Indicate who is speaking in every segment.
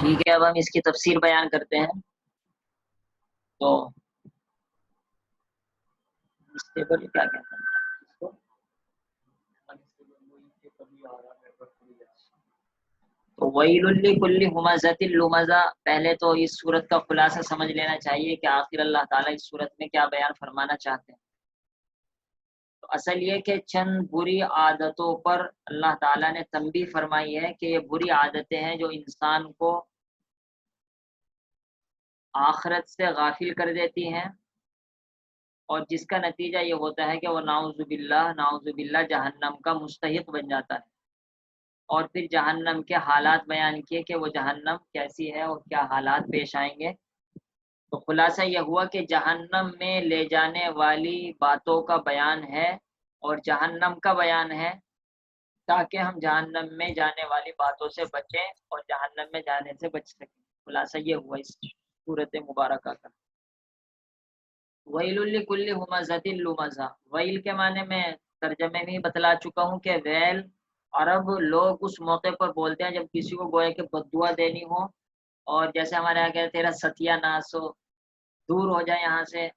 Speaker 1: ٹھیک ہے، اب ہم اس کی تفسیر بیان کرتے ہیں۔ تو اسٹیبل کیا کہتے ہیں اس کو؟ تو ویل لکل ہمزۃ لمزہ، پہلے تو اس صورت کا خلاصہ سمجھ لینا چاہیے کہ آخر اللہ تعالیٰ اس صورت میں کیا بیان فرمانا چاہتے ہیں۔ تو اصل یہ کہ چند بری عادتوں پر اللہ تعالیٰ نے تنبیہ فرمائی ہے کہ یہ بری عادتیں ہیں جو انسان کو آخرت سے غافل کر دیتی ہیں، اور جس کا نتیجہ یہ ہوتا ہے کہ وہ نعوذ باللہ جہنم کا مستحق بن جاتا ہے۔ اور پھر جہنم کے حالات بیان کیے کہ وہ جہنم کیسی ہے اور کیا حالات پیش آئیں گے۔ تو خلاصہ یہ ہوا کہ جہنم میں لے جانے والی باتوں کا بیان ہے اور جہنم کا بیان ہے، تاکہ ہم جہنم میں جانے والی باتوں سے بچیں اور جہنم میں جانے سے بچ سکیں۔ خلاصہ یہ ہوا اس صورت مبارکہ کا۔ ویل لکل ہمزۃ لمزہ، ویل کے معنی میں ترجمے میں بتلا چکا ہوں کہ ویل عرب لوگ اس موقع پر بولتے ہیں جب کسی کو گویا کہ بد دعا دینی ہو، اور جیسے ہمارے یہاں کہتے تیرا ستیہ ناس ہو، دور ہو جائے یہاں سے،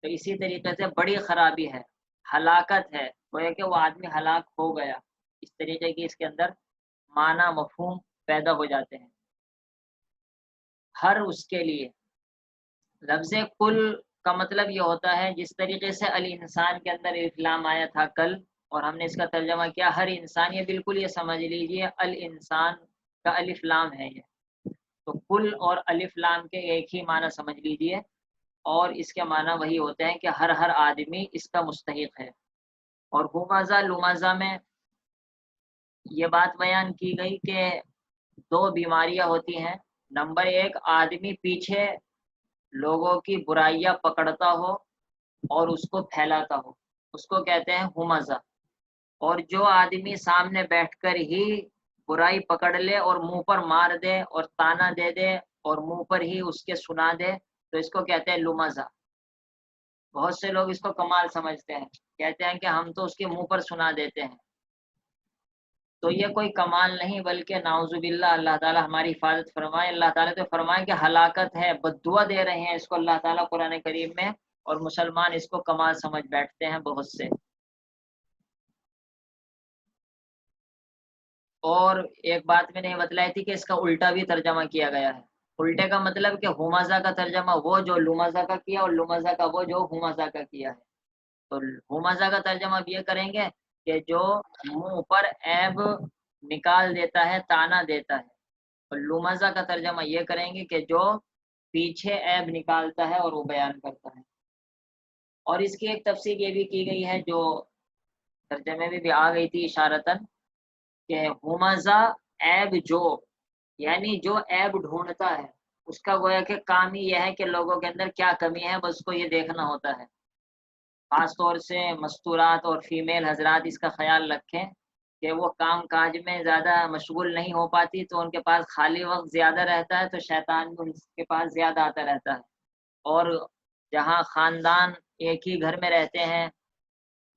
Speaker 1: تو اسی طریقے سے بڑی خرابی ہے، ہلاکت ہے، گویا کہ وہ آدمی ہلاک ہو گیا، اس طریقے کی اس کے اندر معنی مفہوم پیدا ہو جاتے ہیں۔ ہر اس کے لیے لفظ کل کا مطلب یہ ہوتا ہے جس طریقے سے الانسان کے اندر الف آیا تھا کل، اور ہم نے اس کا ترجمہ کیا ہر انسان، یہ بالکل یہ سمجھ لیجئے الانسان کا الف لام ہے یہ، تو کل اور الف لام کے ایک ہی معنی سمجھ لیجئے، اور اس کے معنی وہی ہوتے ہیں کہ ہر آدمی اس کا مستحق ہے۔ اور ہمزہ لمزہ میں یہ بات بیان کی گئی کہ دو بیماریاں ہوتی ہیں۔ نمبر ایک، آدمی پیچھے لوگوں کی برائیاں پکڑتا ہو اور اس کو پھیلاتا ہو، اس کو کہتے ہیں ہمزہ۔ اور جو آدمی سامنے بیٹھ کر ہی برائی پکڑ لے اور منہ پر مار دے اور تانا دے دے اور منہ پر ہی اس کے سنا دے، تو اس کو کہتے ہیں لمزہ۔ بہت سے لوگ اس کو کمال سمجھتے ہیں، کہتے ہیں کہ ہم تو اس کے منہ پر سنا دیتے ہیں، تو یہ کوئی کمال نہیں بلکہ نعوذ باللہ، اللہ تعالیٰ ہماری حفاظت فرمائے۔ اللہ تعالیٰ تو فرمائے کہ ہلاکت ہے، بد دعا دے رہے ہیں اس کو اللہ تعالیٰ قرآن کریم میں، اور مسلمان اس کو کمال سمجھ بیٹھتے ہیں بہت سے۔ اور ایک بات میں نے بتلائی تھی کہ اس کا الٹا بھی ترجمہ کیا گیا ہے۔ الٹے کا مطلب کہ ہمزہ کا ترجمہ وہ جو لمزہ کا کیا، اور لمزہ کا وہ جو ہمزہ کا کیا ہے۔ تو ہمزہ کا ترجمہ اب یہ کریں گے کہ جو منہ پر عیب نکال دیتا ہے، تانا دیتا ہے، اور لمزہ کا ترجمہ یہ کریں گے کہ جو پیچھے عیب نکالتا ہے اور وہ بیان کرتا ہے۔ اور اس کی ایک تفسیر یہ بھی کی گئی ہے جو ترجمے میں بھی آ گئی تھی اشارتاً، کہ ہمزہ عیب جو، یعنی جو عیب ڈھونڈتا ہے اس کا گویا کہ کام ہی یہ ہے کہ لوگوں کے اندر کیا کمی ہے بس کو یہ دیکھنا ہوتا ہے۔ خاص طور سے مستورات اور فیمیل حضرات اس کا خیال رکھیں کہ وہ کام کاج میں زیادہ مشغول نہیں ہو پاتی، تو ان کے پاس خالی وقت زیادہ رہتا ہے، تو شیطان بھی ان کے پاس زیادہ آتا رہتا ہے۔ اور جہاں خاندان ایک ہی گھر میں رہتے ہیں،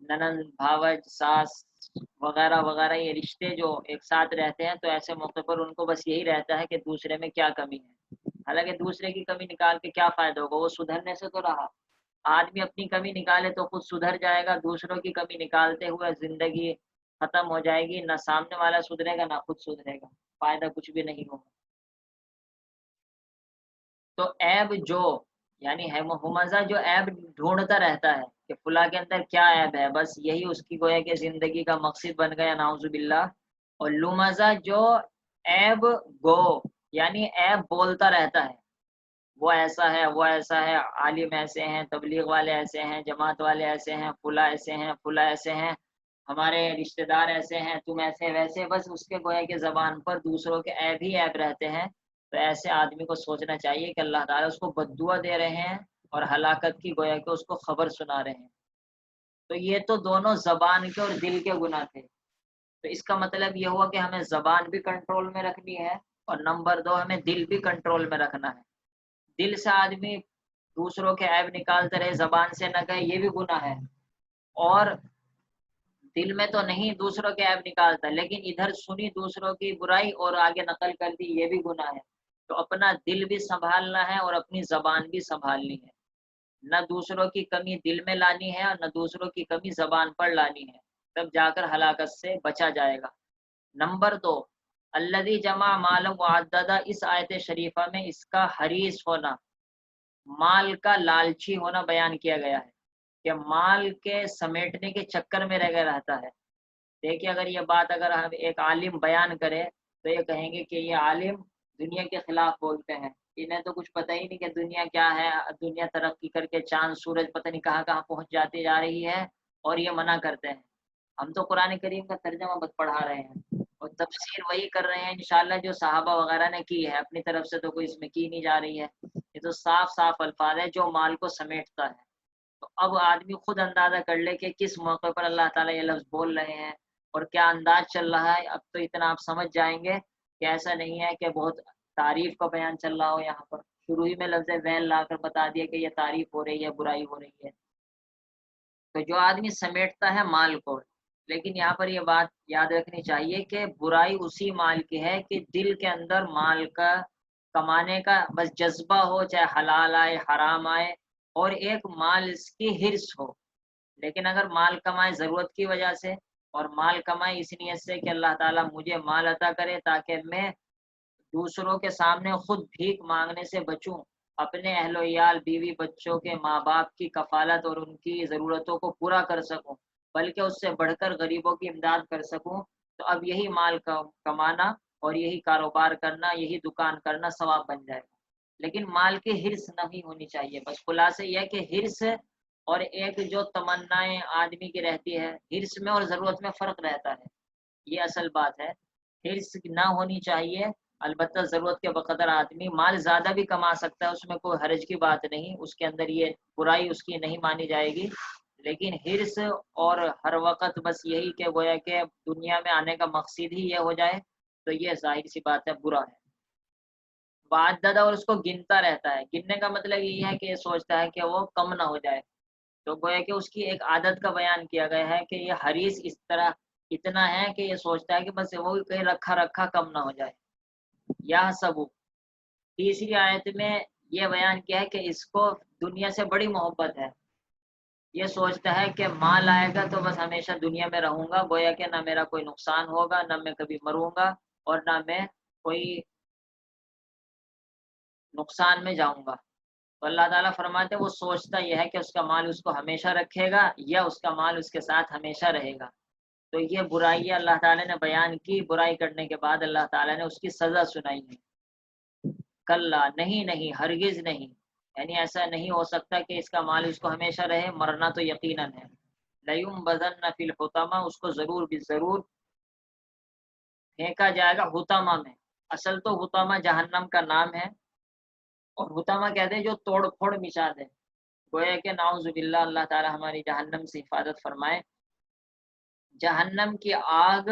Speaker 1: ننند بھاوج ساس وغیرہ وغیرہ، یہ رشتے جو ایک ساتھ رہتے ہیں، تو ایسے موقع پر ان کو بس یہی رہتا ہے کہ دوسرے میں کیا کمی ہے۔ حالانکہ دوسرے کی کمی نکال کے کیا فائدہ ہوگا، وہ سدھرنے سے تو رہا۔ آدمی اپنی کمی نکالے تو خود سدھر جائے گا، دوسروں کی کمی نکالتے ہوئے زندگی ختم ہو جائے گی، نہ سامنے والا سدھرے گا نہ خود سدھرے گا، فائدہ کچھ بھی نہیں ہوگا۔ تو عیب جو، یعنی ہمزہ جو عیب ڈھونڈتا رہتا ہے کہ فلاں کے اندر کیا عیب ہے، بس یہی اس کی گویا کہ زندگی کا مقصد بن گیا، نعوذ باللہ۔ اور لمزہ جو عیب گو، یعنی عیب بولتا رہتا ہے، وہ ایسا ہے، وہ ایسا ہے، عالم ایسے ہیں، تبلیغ والے ایسے ہیں، جماعت والے ایسے ہیں، فلاں ایسے ہیں، فلاں ایسے ہیں، ہمارے رشتہ دار ایسے ہیں، تم ایسے ویسے، بس اس کے گویا کہ زبان پر دوسروں کے عیب ہی عیب رہتے ہیں۔ تو ایسے آدمی کو سوچنا چاہیے کہ اللہ تعالیٰ اس کو بد دعا دے رہے ہیں اور ہلاکت کی گویا کہ اس کو خبر سنا رہے ہیں۔ تو یہ تو دونوں زبان کے اور دل کے گناہ تھے، تو اس کا مطلب یہ ہوا کہ ہمیں زبان بھی کنٹرول میں رکھنی ہے، اور نمبر دو ہمیں دل بھی کنٹرول میں رکھنا ہے۔ دل سے آدمی دوسروں کے عیب نکالتے رہے، زبان سے نہ کہے، یہ بھی گناہ ہے۔ اور دل میں تو نہیں دوسروں کے عیب نکالتا، لیکن ادھر سنی دوسروں کی برائی اور آگے نقل کر دی، یہ بھی گناہ ہے۔ تو اپنا دل بھی سنبھالنا ہے اور اپنی زبان بھی سنبھالنی ہے، نہ دوسروں کی کمی دل میں لانی ہے اور نہ دوسروں کی کمی زبان پر لانی ہے، تب جا کر ہلاکت سے بچا جائے گا۔ نمبر 2، الذی جمع مالا وعددہ، اس آیت شریفہ میں اس کا حریص ہونا، مال کا لالچی ہونا بیان کیا گیا ہے کہ مال کے سمیٹنے کے چکر میں رہ رہتا ہے۔ دیکھیے اگر یہ بات اگر ہم ایک عالم بیان کرے تو یہ کہیں گے کہ یہ عالم دنیا کے خلاف بولتے ہیں، انہیں تو کچھ پتہ ہی نہیں کہ دنیا کیا ہے، دنیا ترقی کر کے چاند سورج پتہ نہیں کہاں کہاں پہنچ جاتی جا رہی ہے اور یہ منع کرتے ہیں۔ ہم تو قرآن کریم کا ترجمہ بس پڑھا رہے ہیں اور تفسیر وہی کر رہے ہیں انشاءاللہ جو صحابہ وغیرہ نے کی ہے، اپنی طرف سے تو کوئی اس میں کی نہیں جا رہی ہے۔ یہ تو صاف صاف الفاظ ہے جو مال کو سمیٹتا ہے۔ تو اب آدمی خود اندازہ کر لے کہ کس موقع پر اللہ تعالیٰ یہ لفظ بول رہے ہیں اور کیا انداز چل رہا ہے۔ اب تو اتنا آپ سمجھ جائیں گے کہ ایسا نہیں ہے کہ بہت تعریف کا بیان چل رہا ہو، یہاں پر شروع ہی میں لفظ ویل لا کر بتا دیا کہ یہ تعریف ہو رہی ہے، برائی ہو رہی ہے۔ تو جو آدمی سمیٹتا ہے مال کو، لیکن یہاں پر یہ بات یاد رکھنی چاہیے کہ برائی اسی مال کی ہے کہ دل کے اندر مال کا کمانے کا بس جذبہ ہو، چاہے حلال آئے حرام آئے، اور ایک مال اس کی حرص ہو۔ لیکن اگر مال کمائے ضرورت کی وجہ سے اور مال کمائے اس نیت سے کہ اللہ تعالیٰ مجھے مال عطا کرے تاکہ میں دوسروں کے سامنے خود بھیک مانگنے سے بچوں، اپنے اہل و عیال بیوی بچوں کے ماں باپ کی کفالت اور ان کی ضرورتوں کو پورا کر سکوں، بلکہ اس سے بڑھ کر غریبوں کی امداد کر سکوں، تو اب یہی مال کمانا اور یہی کاروبار کرنا، یہی دکان کرنا ثواب بن جائے گا۔ لیکن مال کی حرص نہیں ہونی چاہیے۔ بس خلاصہ یہ ہے کہ حرص اور ایک جو تمنائیں آدمی کی رہتی ہے، حرص میں اور ضرورت میں فرق رہتا ہے، یہ اصل بات ہے۔ حرص نہ ہونی چاہیے، البتہ ضرورت کے بقدر آدمی مال زیادہ بھی کما سکتا ہے، اس میں کوئی حرج کی بات نہیں، اس کے اندر یہ برائی اس کی نہیں مانی جائے گی۔ لیکن حرص اور ہر وقت بس یہی کہ گویا کہ دنیا میں آنے کا مقصد ہی یہ ہو جائے، تو یہ ظاہر سی بات ہے برا ہے۔ وعددہ، اور اس کو گنتا رہتا ہے، گننے کا مطلب یہ ہے کہ یہ سوچتا ہے کہ وہ کم نہ ہو جائے، تو گویا کہ اس کی ایک عادت کا بیان کیا گیا ہے کہ یہ حریص اس طرح اتنا ہے کہ یہ سوچتا ہے کہ بس وہ کہیں رکھا رکھا کم نہ ہو جائے۔ یا سب تیسری آیت میں یہ بیان کیا ہے کہ اس کو دنیا سے بڑی محبت ہے، یہ سوچتا ہے کہ مال آئے گا تو بس ہمیشہ دنیا میں رہوں گا، گویا کہ نہ میرا کوئی نقصان ہوگا، نہ میں کبھی مروں گا اور نہ میں کوئی نقصان میں جاؤں گا۔ تو اللہ تعالیٰ فرماتے ہیں وہ سوچتا یہ ہے کہ اس کا مال اس کو ہمیشہ رکھے گا یا اس کا مال اس کے ساتھ ہمیشہ رہے گا۔ تو یہ برائی اللہ تعالیٰ نے بیان کی، برائی کرنے کے بعد اللہ تعالیٰ نے اس کی سزا سنائی ہے۔ کلا، نہیں نہیں، ہرگز نہیں، یعنی ایسا نہیں ہو سکتا کہ اس کا مال اس کو ہمیشہ رہے، مرنا تو یقیناً ہے۔ لَيُنبَذَنَّ فِي الْحُطَمَةِ، اس کو ضرور بھی ضرور پھینکا جائے گا حطمہ میں۔ اصل تو حطمہ جہنم کا نام ہے، اور حطمہ کہتے ہیں جو توڑ پھوڑ مچا دے، گویا کہ نعوذ باللہ اللہ تعالی ہماری جہنم سے حفاظت فرمائے۔ جہنم کی آگ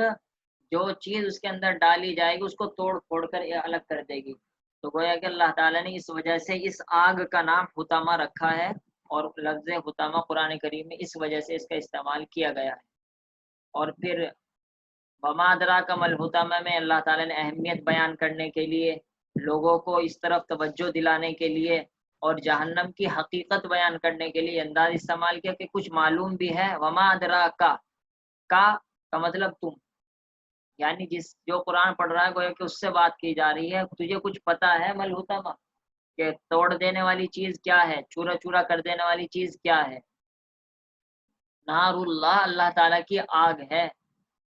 Speaker 1: جو چیز اس کے اندر ڈالی جائے گی اس کو توڑ پھوڑ کر الگ کر دے گی، تو گویا کہ اللہ تعالیٰ نے اس وجہ سے اس آگ کا نام حطمہ رکھا ہے، اور لفظ حطمہ قرآن کریم میں اس وجہ سے اس کا استعمال کیا گیا ہے۔ اور پھر وما ادراک ما الحطمہ میں اللہ تعالیٰ نے اہمیت بیان کرنے کے لیے، لوگوں کو اس طرف توجہ دلانے کے لیے اور جہنم کی حقیقت بیان کرنے کے لیے انداز استعمال کیا کہ کچھ معلوم بھی ہے۔ وما ادراک کا مطلب تم، یعنی جو قرآن پڑھ رہا ہے گویا کہ اس سے بات کی جا رہی ہے، تجھے کچھ پتا ہے ملحطمہ کہ توڑ دینے والی چیز کیا ہے، چورا چورا کر دینے والی چیز کیا ہے؟ نار اللہ، اللہ تعالیٰ کی آگ ہے،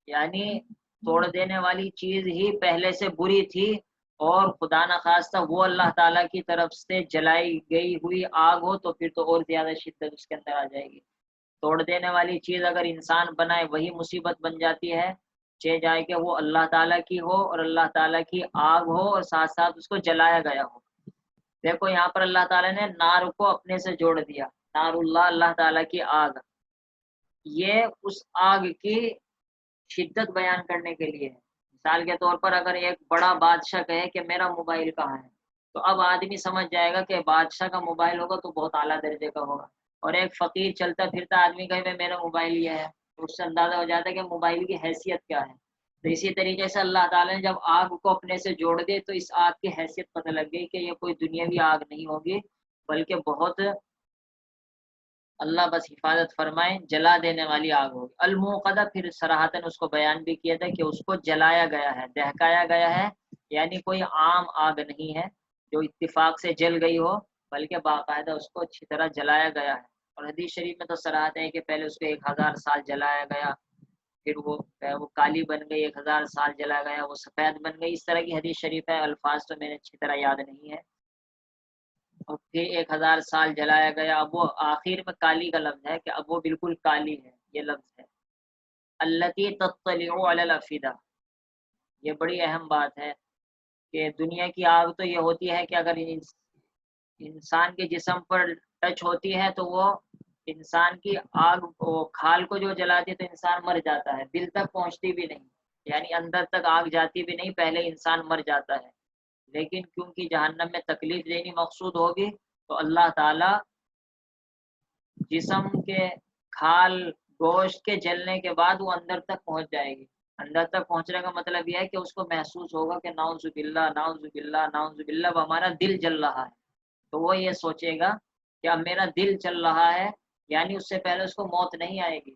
Speaker 1: یعنی توڑ دینے والی چیز ہی پہلے سے بری تھی، اور خدا نخواستہ وہ اللہ تعالیٰ کی طرف سے جلائی گئی ہوئی آگ ہو تو پھر تو اور زیادہ شدت اس کے اندر آ جائے گی۔ توڑ دینے والی چیز اگر انسان بنائے وہی مصیبت بن جاتی ہے، چاہے جائے کہ وہ اللہ تعالیٰ کی ہو اور اللہ تعالیٰ کی آگ ہو اور ساتھ ساتھ اس کو جلایا گیا ہو۔ دیکھو یہاں پر اللہ تعالیٰ نے نار کو اپنے سے جوڑ دیا، نار اللہ، اللہ تعالیٰ کی آگ، یہ اس آگ کی شدت بیان کرنے کے لیے ہے۔ مثال کے طور پر اگر ایک بڑا بادشاہ کہے کہ میرا موبائل کہاں ہے، تو اب آدمی سمجھ جائے گا کہ بادشاہ کا موبائل ہوگا تو بہت اعلیٰ درجے کا ہوگا، اور ایک فقیر چلتا پھرتا آدمی کہے میرا موبائل یہ ہے، تو اس سے اندازہ ہو جاتا ہے کہ موبائل کی حیثیت کیا ہے۔ تو اسی طریقے سے اللہ تعالیٰ نے جب آگ کو اپنے سے جوڑ دے تو اس آگ کی حیثیت پتہ لگ گئی کہ یہ کوئی دنیاوی آگ نہیں ہوگی، بلکہ بہت اللہ بس حفاظت فرمائے جلا دینے والی آگ ہوگی۔ الموقدہ پھر صراحتاً اس کو بیان بھی کیا تھا کہ اس کو جلایا گیا ہے، دہکایا گیا ہے، یعنی کوئی عام آگ نہیں ہے جو اتفاق سے جل گئی ہو، بلکہ باقاعدہ اس کو اچھی طرح جلایا گیا ہے۔ اور حدیث شریف میں تو صراحت ہے کہ پہلے اس کو 1000 سال جلایا گیا، پھر وہ کالی بن گئی، 1000 سال جلا گیا وہ سفید بن گئی، اس طرح کی حدیث شریف ہے، الفاظ تو میں نے اچھی طرح یاد نہیں ہے۔ اور پھر 1000 سال جلایا گیا، اب وہ آخر میں کالی کا لفظ ہے کہ اب وہ بالکل کالی ہے، یہ لفظ ہے التی تطلع علی الافئدہ۔ یہ بڑی اہم بات ہے کہ دنیا کی آگ تو یہ ہوتی ہے کہ اگر انسان کے جسم پر ٹچ ہوتی ہے تو وہ انسان کی آگ کھال کو جو جلاتی ہے تو انسان مر جاتا ہے، دل تک پہنچتی بھی نہیں، یعنی اندر تک آگ جاتی بھی نہیں، پہلے انسان مر جاتا ہے۔ لیکن کیونکہ جہنم میں تکلیف دینی مقصود ہوگی تو اللہ تعالی جسم کے کھال گوشت کے جلنے کے بعد وہ اندر تک پہنچ جائے گی۔ اندر تک پہنچنے کا مطلب یہ ہے کہ اس کو محسوس ہوگا کہ نعوذ باللہ نعوذ باللہ نعوذ باللہ، اب ہمارا دل جل رہا ہے، تو وہ یہ سوچے گا کہ اب میرا دل چل رہا ہے، یعنی اس سے پہلے اس کو موت نہیں آئے گی۔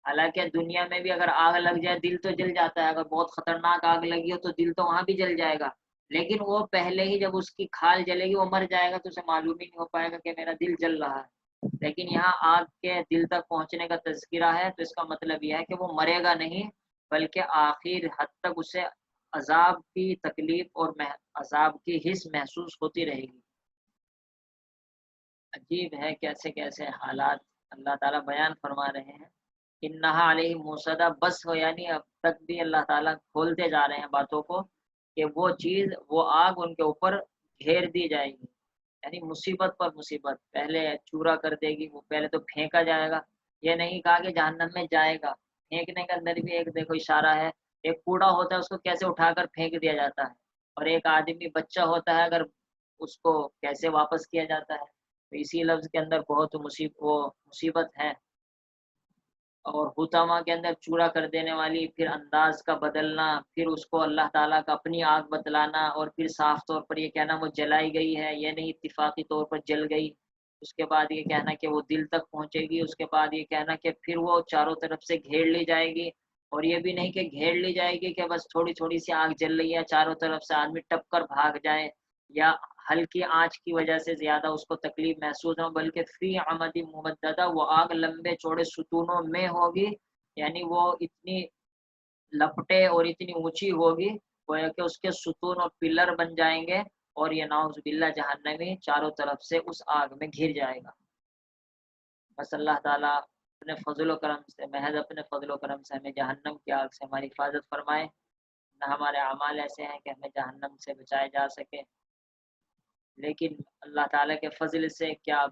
Speaker 1: حالانکہ دنیا میں بھی اگر آگ لگ جائے دل تو جل جاتا ہے، اگر بہت خطرناک آگ لگی ہو تو دل تو وہاں بھی جل جائے گا، لیکن وہ پہلے ہی جب اس کی کھال جلے گی وہ مر جائے گا تو اسے معلوم ہی نہیں ہو پائے گا کہ میرا دل جل رہا ہے۔ لیکن یہاں آگ کے دل تک پہنچنے کا تذکرہ ہے تو اس کا مطلب یہ ہے کہ وہ مرے گا نہیں، بلکہ آخر حد تک اسے عذاب کی تکلیف اور عذاب کی حس محسوس ہوتی رہے گی۔ عجیب ہے کیسے کیسے حالات اللہ تعالیٰ بیان فرما رہے ہیں۔ انہا علیہ موصدہ، بس ہو یعنی اب تک بھی اللہ تعالیٰ کھولتے جا رہے ہیں باتوں کو کہ وہ چیز وہ آگ ان کے اوپر گھیر دی جائے گی، یعنی مصیبت پر مصیبت، پہلے چورا کر دے گی، وہ پہلے تو پھینکا جائے گا، یہ نہیں کہا کہ جہنم میں جائے گا، پھینکنے کے اندر بھی ایک دیکھو اشارہ ہے، ایک کوڑا ہوتا ہے اس کو کیسے اٹھا کر پھینک دیا جاتا ہے، اور ایک آدمی بچہ ہوتا ہے اگر اس کو کیسے واپس کیا جاتا ہے، تو اسی لفظ کے اندر بہت مصیبت ہے۔ اور حطامہ کے اندر چورا کر دینے والی، پھر انداز کا بدلنا، پھر اس کو اللہ تعالیٰ کا اپنی آگ بتلانا، اور پھر صاف طور پر یہ کہنا وہ جلائی گئی ہے، یہ نہیں اتفاقی طور پر جل گئی، اس کے بعد یہ کہنا کہ وہ دل تک پہنچے گی، اس کے بعد یہ کہنا کہ پھر وہ چاروں طرف سے گھیر لی جائے گی، اور یہ بھی نہیں کہ گھیر لی جائے گی کہ بس تھوڑی تھوڑی سی آگ جل رہی ہے چاروں طرف سے آدمی ٹپ کر بھاگ جائے، یا ہلکی آنچ کی وجہ سے زیادہ اس کو تکلیف محسوس ہو، بلکہ فی عمد ممددہ، وہ آگ لمبے چوڑے ستونوں میں ہوگی، یعنی وہ اتنی لپٹے اور اتنی اونچی ہوگی گویا کہ اس کے ستون اور پلر بن جائیں گے، اور یہ نعوذ باللہ جہنمی چاروں طرف سے اس آگ میں گھر جائے گا۔ بس اللہ تعالیٰ اپنے فضل و کرم سے، محض اپنے فضل و کرم سے ہمیں جہنم کی آگ سے ہماری حفاظت فرمائے، نہ ہمارے اعمال ایسے ہیں کہ ہمیں جہنم سے بچائے جا سکے، لیکن اللہ تعالیٰ کے فضل سے کیا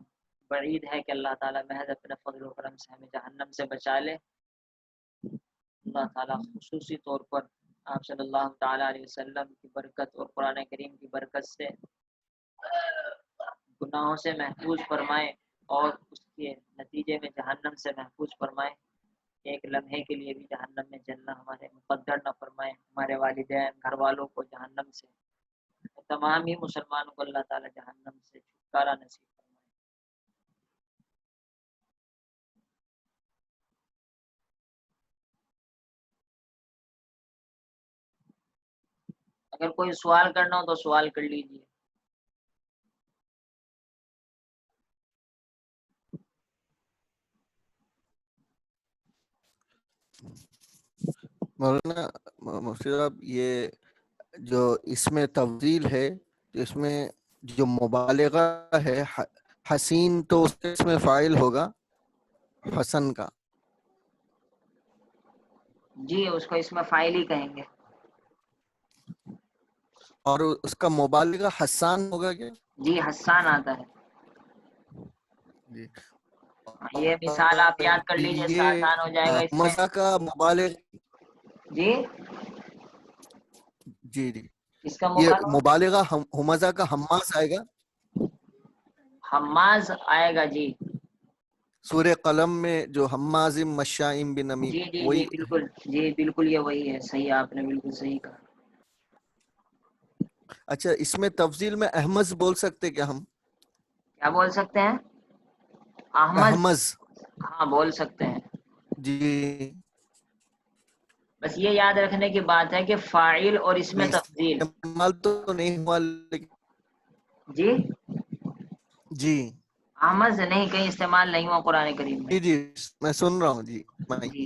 Speaker 1: بعید ہے کہ اللہ تعالیٰ محض اپنے فضل و کرم سے ہمیں جہنم سے بچا لے۔ اللہ تعالیٰ خصوصی طور پر آپ صلی اللہ تعالیٰ علیہ وسلم کی برکت اور قرآن کریم کی برکت سے گناہوں سے محفوظ فرمائے، اور اس کے نتیجے میں جہنم سے محفوظ فرمائے، ایک لمحے کے لیے بھی جہنم میں جلنا ہمارے مقدر نہ فرمائے، ہمارے والدین گھر والوں کو جہنم سے، تمام ہی مسلمانوں کو اللہ تعالیٰ جہنم سے چھٹکارا نصیب فرمائے۔ اگر کوئی سوال کرنا ہو تو سوال کر لیجیے۔
Speaker 2: مولانا مفتی صاحب، یہ جو اس میں تفضیل ہے، اس میں جو مبالغہ ہے، حسین تو اس میں فاعل ہوگا حسن کا؟
Speaker 1: جی اس کو اس میں فاعل ہی کہیں گے۔
Speaker 2: اور اس کا مبالغہ حسان ہوگا کیا؟
Speaker 1: جی حسان آتا ہے۔
Speaker 2: جی،
Speaker 1: یہ مثال آپ یاد کر لیجیے، اس سے
Speaker 2: یہ
Speaker 1: آسان ہو جائے گا اس میں۔
Speaker 2: مزہ کا مبالغ،
Speaker 1: جی
Speaker 2: جی جی،
Speaker 1: اس کا
Speaker 2: یہ
Speaker 1: مبالغہ
Speaker 2: مبالغہ ہمزہ کا حماس آئے گا؟
Speaker 1: حماز آئے گا، جی
Speaker 2: سورہ قلم میں جو ہمازم مشائم بنمیم
Speaker 1: جی جی جی
Speaker 2: وہی
Speaker 1: بالکل، جی بالکل یہ وہی ہے، صحیح آپ نے بالکل صحیح کہا۔
Speaker 2: اچھا اس میں تفضیل میں احمد بول سکتے کیا ہم؟
Speaker 1: کیا بول سکتے ہیں؟ احمد؟
Speaker 2: احمد
Speaker 1: ہاں بول سکتے ہیں،
Speaker 2: جی،
Speaker 1: بس یہ یاد رکھنے کی بات ہے کہ فاعل اور اس میں تفضیل،
Speaker 2: استعمال تو نہیں ہوا
Speaker 1: جی
Speaker 2: جی
Speaker 1: احمد سے نہیں، کہیں استعمال نہیں ہوا قرآن کریم میں۔
Speaker 2: جی جی میں سن رہا ہوں جی
Speaker 1: جی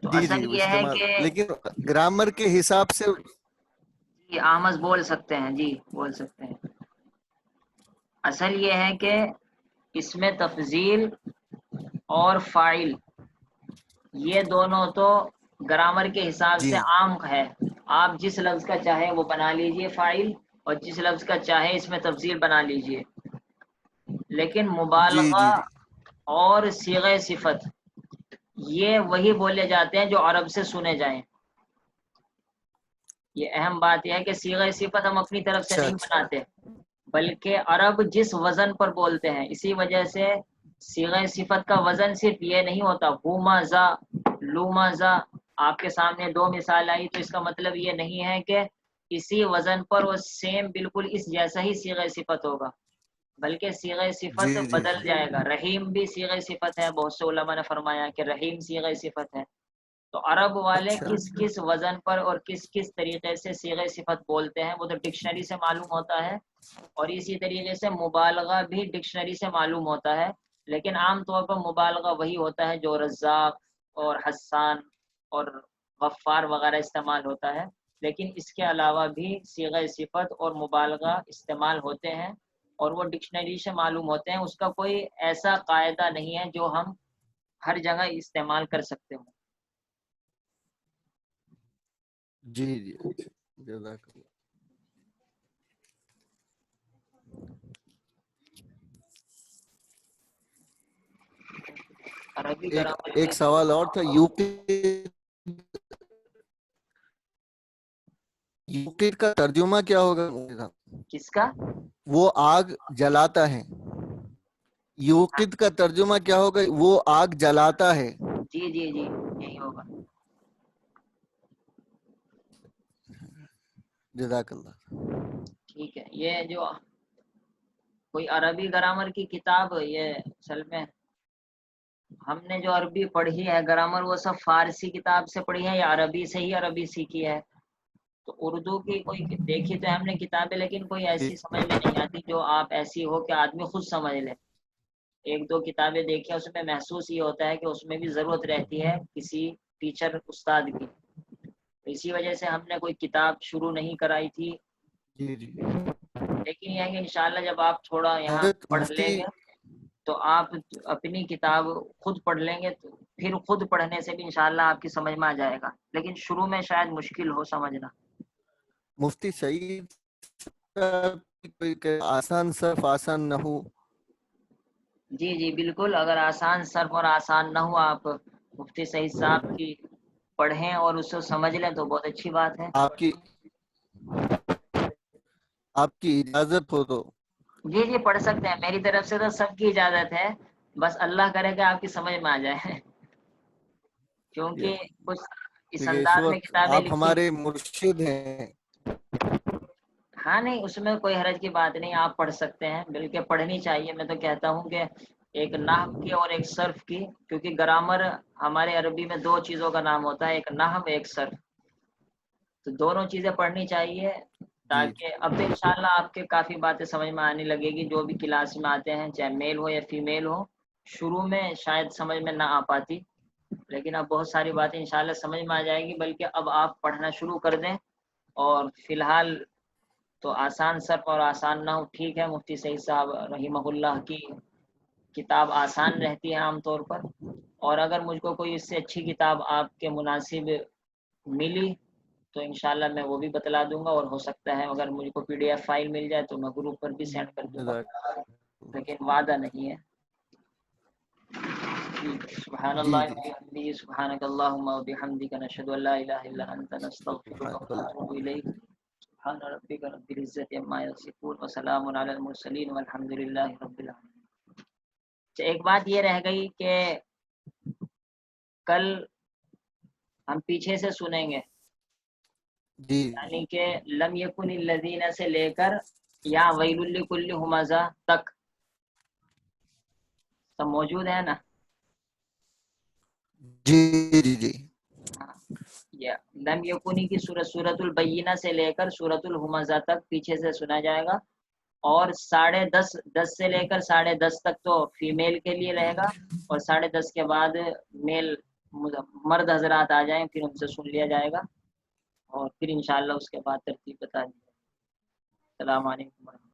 Speaker 1: تو
Speaker 2: جی
Speaker 1: اصل
Speaker 2: جی
Speaker 1: یہ ہے
Speaker 2: استعمال،
Speaker 1: کہ
Speaker 2: لیکن گرامر کے حساب سے
Speaker 1: جی احمد بول سکتے ہیں، جی بول سکتے ہیں۔ اصل یہ ہے کہ اس میں تفضیل اور فاعل یہ دونوں تو گرامر کے حساب
Speaker 2: جی
Speaker 1: سے عام ہے، آپ جس لفظ کا چاہے وہ بنا لیجئے فاعل، اور جس لفظ کا چاہے اس میں تفضیل بنا لیجئے، لیکن
Speaker 2: جی
Speaker 1: مبالغہ
Speaker 2: جی جی
Speaker 1: اور صیغہ صفت یہ وہی بولے جاتے ہیں جو عرب سے سنے جائیں۔ یہ اہم بات یہ ہے کہ صیغہ صفت ہم اپنی طرف سے
Speaker 2: اچھا
Speaker 1: نہیں
Speaker 2: اچھا
Speaker 1: بناتے، بلکہ عرب جس وزن پر بولتے ہیں، اسی وجہ سے صیغہ صفت کا وزن صرف یہ نہیں ہوتا ہوما زا لوما زا۔ آپ کے سامنے دو مثال آئی تو اس کا مطلب یہ نہیں ہے کہ اسی وزن پر وہ سیم بالکل اس جیسا ہی صیغہ صفت ہوگا، بلکہ صیغہ
Speaker 2: جی
Speaker 1: صفت
Speaker 2: جی
Speaker 1: بدل
Speaker 2: جی
Speaker 1: جائے گا۔ رحیم بھی صیغہ صفت ہے، بہت سے علماء نے فرمایا کہ رحیم صیغہ صفت ہے۔ تو عرب والے
Speaker 2: اچھا
Speaker 1: کس کس وزن پر اور کس کس طریقے سے صیغہ صفت بولتے ہیں وہ تو ڈکشنری سے معلوم ہوتا ہے، اور اسی طریقے سے مبالغہ بھی ڈکشنری سے معلوم ہوتا ہے، لیکن عام طور پر مبالغہ وہی ہوتا ہے جو رزاق اور حسان اور غفار وغیرہ استعمال ہوتا ہے، لیکن اس کے علاوہ بھی صیغہ صفت اور مبالغہ استعمال ہوتے ہیں، اور وہ ڈکشنری سے معلوم ہوتے ہیں۔ اس کا کوئی ایسا قاعدہ نہیں ہے جو ہم ہر جگہ استعمال کر سکتے ہوں۔
Speaker 2: جی جی جزاک اللہ۔
Speaker 1: عربی
Speaker 2: ایک
Speaker 1: گرامر
Speaker 2: ایک سوال اور تھا، یوقید کا ترجمہ کیا ہوگا؟
Speaker 1: کس کا؟
Speaker 2: وہ آگ جلاتا ہے، یوقید کا ترجمہ کیا ہوگا؟ وہ آگ جلاتا ہے۔
Speaker 1: جی جی جی یہی ہوگا۔
Speaker 2: جزاک اللہ۔
Speaker 1: ٹھیک ہے، یہ جو کوئی عربی گرامر کی کتاب، یہ اصل میں ہم نے جو عربی پڑھی ہے گرامر وہ سب فارسی کتاب سے پڑھی ہے یا عربی سے ہی عربی سیکھی ہے؟ تو اردو کی کوئی دیکھی تو ہم نے کتابیں، لیکن کوئی
Speaker 2: جی
Speaker 1: ایسی سمجھ میں نہیں آتی جو آپ ایسی ہو کہ آدمی خود سمجھ لے۔ ایک دو کتابیں دیکھی اس میں محسوس یہ ہوتا ہے کہ اس میں بھی ضرورت رہتی ہے کسی ٹیچر استاد کی، اسی وجہ سے ہم نے کوئی کتاب شروع نہیں کرائی تھی،
Speaker 2: جی جی
Speaker 1: لیکن یہ ہے کہ انشاءاللہ جب آپ تھوڑا یہاں
Speaker 2: حضرت
Speaker 1: پڑھ
Speaker 2: مفتی،
Speaker 1: لیں گے تو آپ اپنی کتاب خود پڑھ لیں گے، تو پھر خود پڑھنے سے بھی انشاءاللہ آپ کی سمجھ میں آ جائے گا، لیکن شروع میں شاید مشکل ہو سمجھنا۔
Speaker 2: مفتی سعید صاحب کی کوئی کہ آسان صرف آسان نہ ہو؟
Speaker 1: جی جی بالکل، اگر آسان صرف اور آسان نہ ہو آپ مفتی سعید صاحب کی پڑھیں اور اس کو سمجھ لیں تو بہت اچھی بات ہے۔
Speaker 2: آپ کی اجازت ہو تو؟
Speaker 1: جی جی پڑھ سکتے ہیں، میری طرف سے تو سب کی اجازت ہے، بس اللہ کرے کہ آپ کی سمجھ میں آ جائے کیونکہ کچھ اس
Speaker 2: کیونکہ اس
Speaker 1: انداز میں
Speaker 2: وقت
Speaker 1: کتابیں
Speaker 2: آپ
Speaker 1: لکھی۔
Speaker 2: ہمارے مرشد ہیں۔
Speaker 1: ہاں نہیں، اس میں کوئی حرج کی بات نہیں، آپ پڑھ سکتے ہیں، بلکہ پڑھنی چاہیے۔ میں تو کہتا ہوں کہ ایک نحو کی اور ایک صرف کی، کیونکہ گرامر ہمارے عربی میں دو چیزوں کا نام ہوتا ہے، ایک نحو ایک صرف، تو دونوں چیزیں پڑھنی چاہیے،
Speaker 2: جی
Speaker 1: تاکہ اب تو انشاءاللہ آپ کے کافی باتیں سمجھ میں آنے لگے گی، جو بھی کلاس میں آتے ہیں چاہے میل ہو یا فیمیل ہو۔ شروع میں شاید سمجھ میں نہ آ پاتی، لیکن اب بہت ساری باتیں انشاءاللہ سمجھ میں آ جائے گی، بلکہ اب آپ پڑھنا شروع کر دیں۔ اور فی الحال تو آسان صرف اور آسان نہ ہو ٹھیک ہے، مفتی سعید صاحب رحمہ اللہ کی کتاب آسان رہتی ہے عام طور پر، اور اگر مجھ کو کوئی اس سے اچھی کتاب آپ کے مناسب ملی تو انشاءاللہ میں وہ بھی بتلا دوں گا، اور ہو سکتا ہے اگر مجھ کو پی ڈی ایف فائل مل جائے تو میں گروپ پر بھی سینڈ کر دوں گا،
Speaker 2: جزاک
Speaker 1: لیکن وعدہ نہیں ہے۔ سبحان
Speaker 2: جی
Speaker 1: اللہ
Speaker 2: جی
Speaker 1: وبحمدہ، سبحانک اللہم وبحمدک، نشہد ان لا الہ الا انت، نستغفرک
Speaker 2: سبحانک اللہ۔
Speaker 1: ونتوب الیک۔ سبحان ربک رب العزة عما یصفون، وسلام علی المرسلین، والحمد للہ رب العالمین۔ ایک بات یہ رہ گئی کہ کل ہم پیچھے سے سنیں گے،
Speaker 2: جی
Speaker 1: یعنی کہ لم یکن الذین سے لے کر یا ویل لکل ہمزہ تک سب موجود ہے نا؟
Speaker 2: جی جی جی
Speaker 1: ہاں، یہ لم یکونی کی سورت البینہ سے لے کر سورت الہمزہ تک پیچھے سے سنا جائے گا، اور 10:30 سے لے کر 10:30 تک تو فیمیل کے لیے رہے گا، اور 10:30 کے بعد میل مرد حضرات آ جائیں پھر ان سے سن لیا جائے گا، اور پھر انشاءاللہ اس کے بعد ترتیب بتا دی جائے گی۔ السلام علیکم ورحمۃ اللہ۔